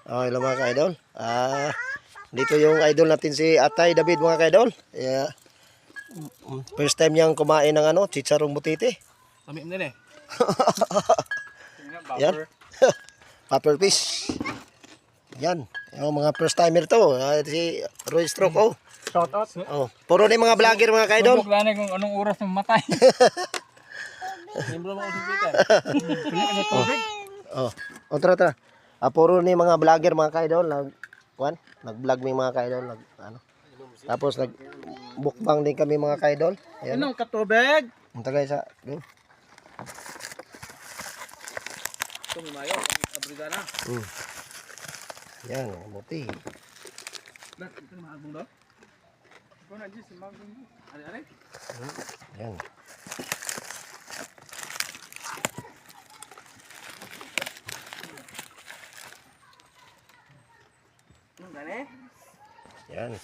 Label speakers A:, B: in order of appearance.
A: Oh, hello mga ka-idol. Dito yung idol natin si Atay David mga ka-idol. First time niyang kumain ng chicharong butiti.
B: Kami din eh.
A: Yan. Pepper fish. Yan. Yung mga first timer to. Si Roy Stroke. Oh.
B: Shout out.
A: Oh. Puro na yung mga vlogger mga ka-idol.
B: Subok lang kung anong oras na matay. Membro mo si Peter.
A: Oh. Oh, tara. Puro ni mga vlogger mga ka-idol. Nag-vlog may mga ka-idol. Tapos nag-mukbang din kami mga ka-idol. Ayan.
B: Anong katubig?
A: Punta guys sa.
B: Ito may mayo. Abriga na.
A: Yan, buti.
B: Ito na mahalbong daw. Ito na Jis. Ari.
A: Yan.
B: Anong gani?
A: Yan.